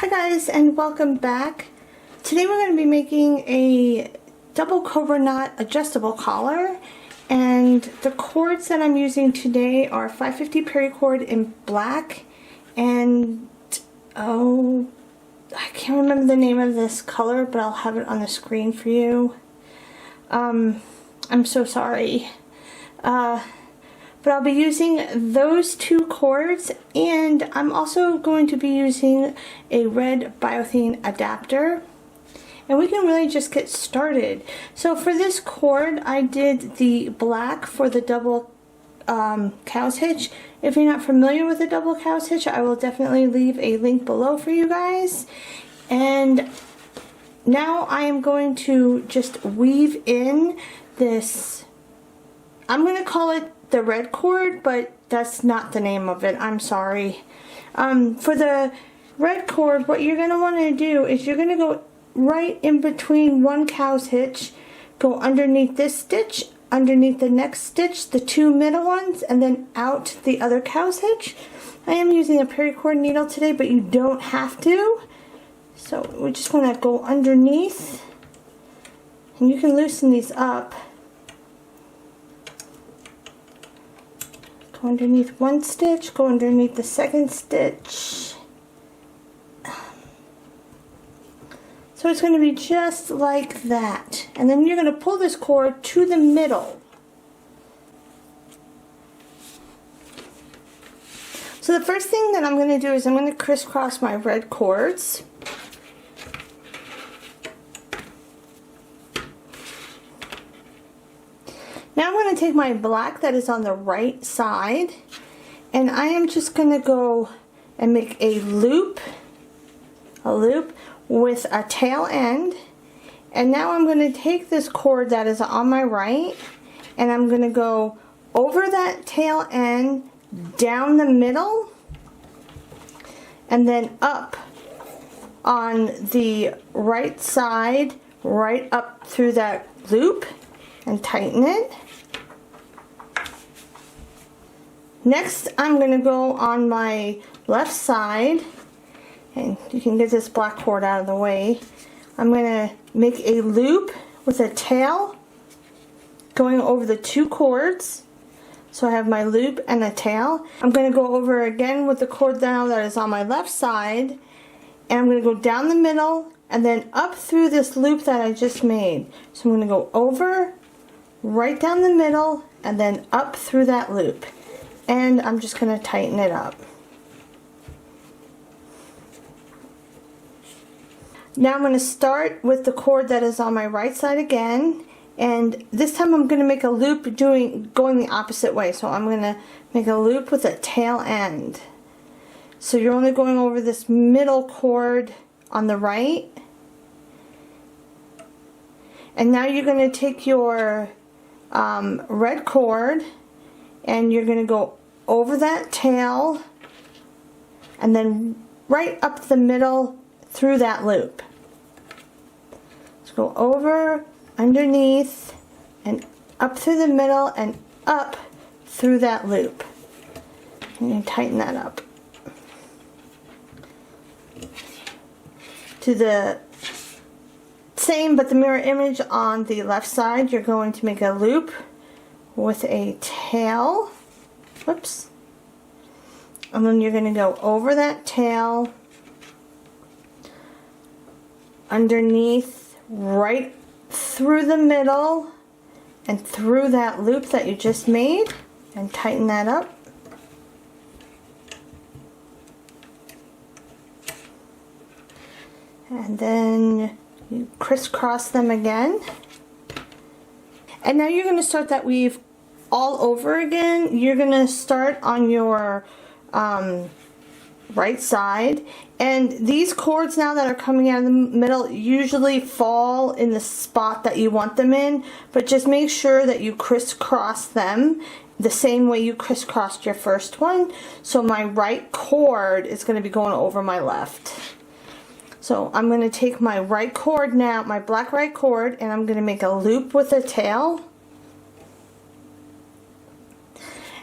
Hi guys, and welcome back. Today we're going to be making a double cobra knot adjustable collar, and the cords that I'm using today are 550 paracord in black and I can't remember the name of this color, but I'll have it on the screen for you. I'm so sorry. But I'll be using those two cords, and I'm also going to be using a red Thane adapter, and we can really just get started. So for this cord, I did the black for the double cow's hitch. If you're not familiar with the double cow's hitch, I will definitely leave a link below for you guys. And now I am going to just weave in this, I'm going to call it the red cord, but that's not the name of it. I'm sorry. For the red cord, what you're going to want to do is you're going to go right in between one cow's hitch, go underneath this stitch, underneath the next stitch, the two middle ones, and then out the other cow's hitch. I am using a pericord needle today, but you don't have to. So we just want to go underneath, and you can loosen these up. Go underneath one stitch, go underneath the second stitch. So it's going to be just like that. And then you're going to pull this cord to the middle. So the first thing that I'm going to do is I'm going to crisscross my red cords. Now I'm going to take my black that is on the right side, and I am just going to go and make a loop with a tail end. And now I'm going to take this cord that is on my right, and I'm going to go over that tail end, down the middle, and then up on the right side, right up through that loop, and tighten it. Next, I'm going to go on my left side, and you can get this black cord out of the way. I'm going to make a loop with a tail going over the two cords. So I have my loop and a tail. I'm going to go over again with the cord now that is on my left side, and I'm going to go down the middle and then up through this loop that I just made. So I'm going to go over, right down the middle, and then up through that loop. And I'm just going to tighten it up. Now I'm going to start with the cord that is on my right side again, and this time I'm going to make a loop going the opposite way. So I'm going to make a loop with a tail end. So you're only going over this middle cord on the right, and now you're going to take your red cord and you're going to go over that tail and then right up the middle through that loop. So go over, underneath, and up through the middle and up through that loop. And you tighten that up. To the same but the mirror image on the left side, you're going to make a loop with a tail. Whoops. And then you're going to go over that tail, underneath, right through the middle, and through that loop that you just made, and tighten that up. And then you crisscross them again. And now you're going to start that weave all over again. You're going to start on your right side, and these cords now that are coming out of the middle usually fall in the spot that you want them in, but just make sure that you crisscross them the same way you crisscrossed your first one. So my right cord is going to be going over my left. So I'm going to take my right cord now, my black right cord, and I'm going to make a loop with a tail.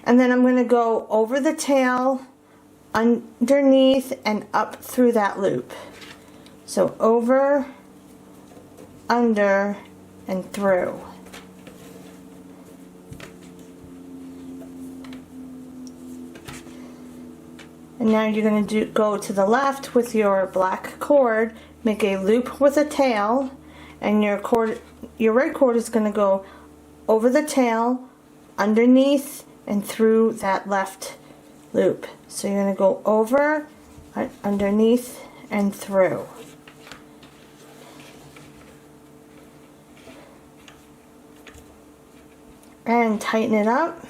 And then I'm going to go over the tail, underneath and up through that loop. So over, under, and through. And now you're going to go to the left with your black cord, make a loop with a tail, and your red cord is going to go over the tail, underneath, and through that left loop. So you're going to go over, underneath, and through. And tighten it up.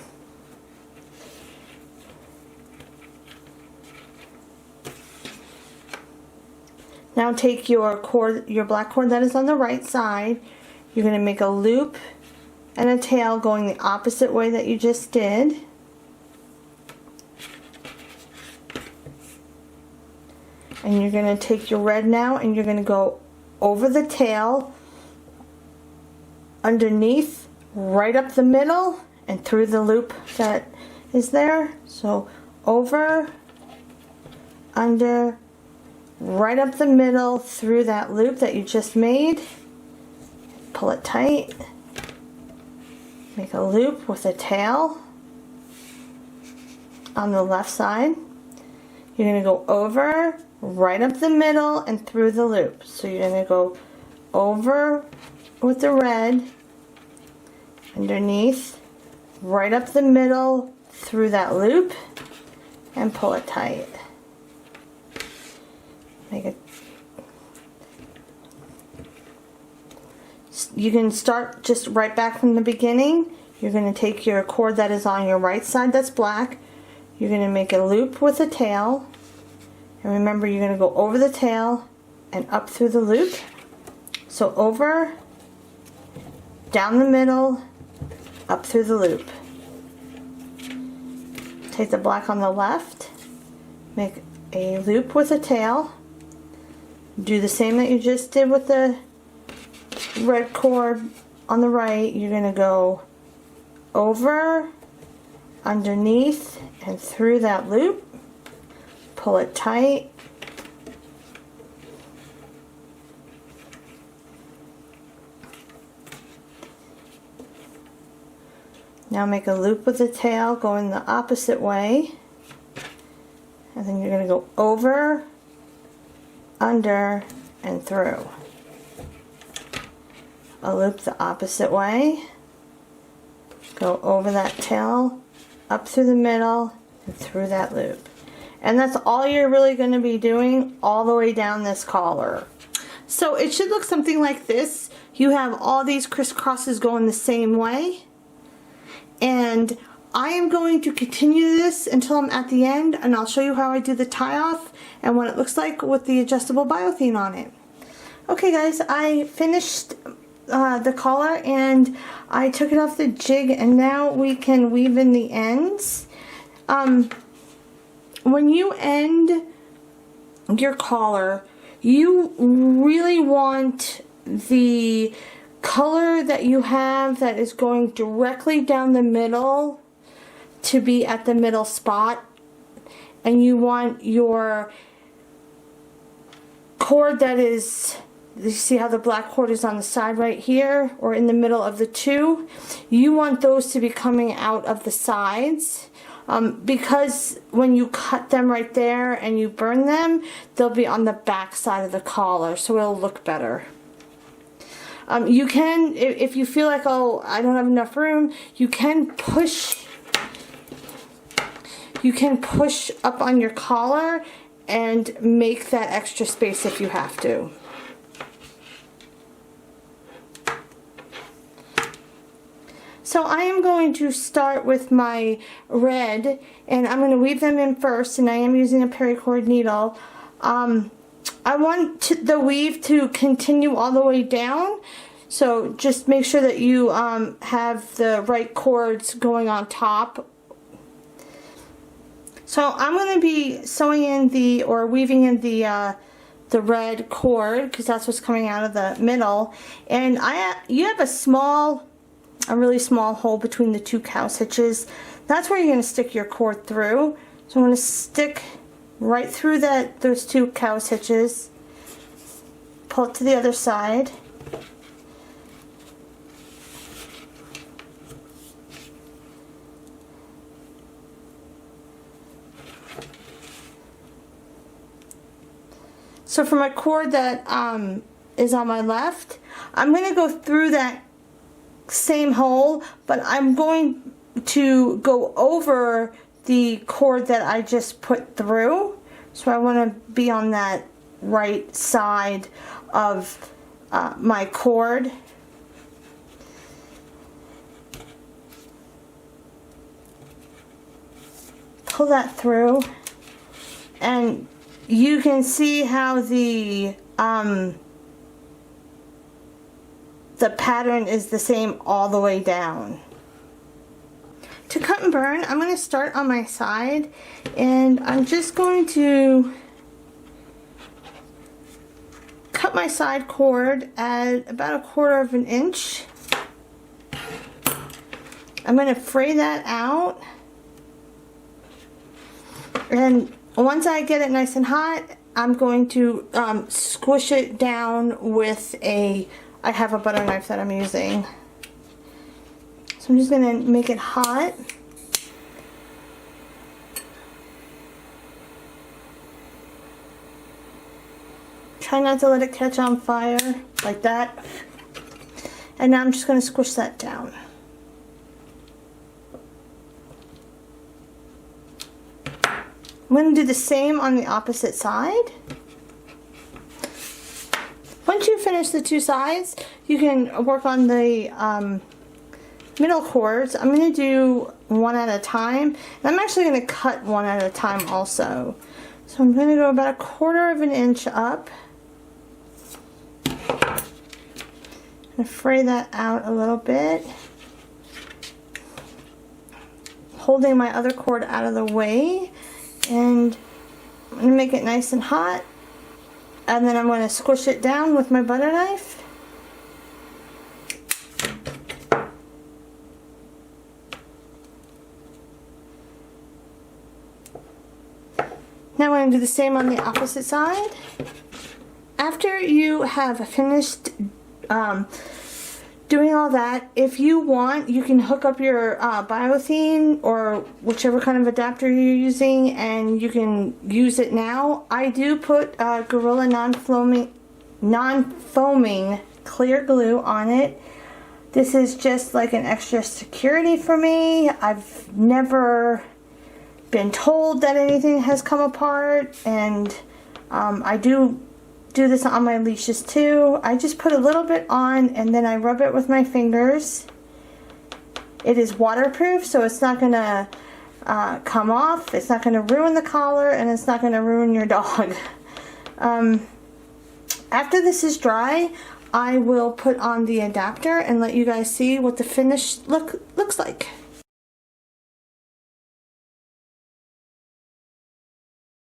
Now take your cord, your black cord that is on the right side. You're going to make a loop and a tail going the opposite way that you just did. And you're going to take your red now and you're going to go over the tail, underneath, right up the middle, and through the loop that is there. So over, under, right up the middle, through that loop that you just made. Pull it tight. Make a loop with a tail on the left side. You're going to go over, right up the middle, and through the loop. So you're going to go over with the red, underneath, right up the middle, through that loop, and pull it tight. Make it. You can start just right back from the beginning. You're going to take your cord that is on your right side that's black. You're going to make a loop with a tail. And remember, you're going to go over the tail and up through the loop. So over, down the middle, up through the loop. Take the black on the left, make a loop with a tail. Do the same that you just did with the red cord on the right. You're going to go over, underneath, and through that loop. Pull it tight. Now make a loop with the tail going the opposite way. And then you're going to go over, under, and through. A loop the opposite way. Go over that tail, up through the middle, and through that loop. And that's all you're really going to be doing all the way down this collar. So it should look something like this. You have all these crisscrosses going the same way. And I am going to continue this until I'm at the end, and I'll show you how I do the tie off and what it looks like with the adjustable biothane on it. Okay guys, I finished the collar and I took it off the jig, and now we can weave in the ends. When you end your collar, you really want the color that you have that is going directly down the middle to be at the middle spot, and you want your cord that is, you see how the black cord is on the side right here, or in the middle of the two, you want those to be coming out of the sides. Because when you cut them right there and you burn them, they'll be on the back side of the collar, so it'll look better. You can, if you feel like, oh, I don't have enough room, you can push up on your collar and make that extra space if you have to. So I am going to start with my red, and I'm going to weave them in first, and I am using a paracord needle. I want the weave to continue all the way down, so just make sure that you have the right cords going on top. So I'm going to be sewing in or weaving in the red cord, because that's what's coming out of the middle, and you have a really small hole between the two cow stitches. That's where you're going to stick your cord through. So I'm going to stick right through those two cow's hitches, pull it to the other side. So for my cord that is on my left, I'm going to go through that same hole, but I'm going to go over the cord that I just put through. So I want to be on that right side of my cord. Pull that through, and you can see how the pattern is the same all the way down. To cut and burn, I'm going to start on my side, and I'm just going to cut my side cord at about 1/4 of an inch. I'm going to fray that out, and once I get it nice and hot, I'm going to squish it down with I have a butter knife that I'm using. So I'm just going to make it hot. Try not to let it catch on fire like that. And now I'm just going to squish that down. I'm going to do the same on the opposite side. Once you finish the two sides, you can work on the middle cords. I'm going to do one at a time. And I'm actually going to cut one at a time also. So I'm going to go about 1/4 of an inch up. I'm going to fray that out a little bit, holding my other cord out of the way. And I'm going to make it nice and hot, and then I'm going to squish it down with my butter knife. Now I'm going to do the same on the opposite side. After you have finished doing all that, if you want, you can hook up your Thane or whichever kind of adapter you're using, and you can use it now. I do put Gorilla non-foaming clear glue on it. This is just like an extra security for me. I've never been told that anything has come apart, and I do this on my leashes too. I just put a little bit on, and then I rub it with my fingers. It is waterproof, so it's not gonna come off, it's not gonna ruin the collar, and it's not gonna ruin your dog. After this is dry, I will put on the adapter and let you guys see what the finished look looks like.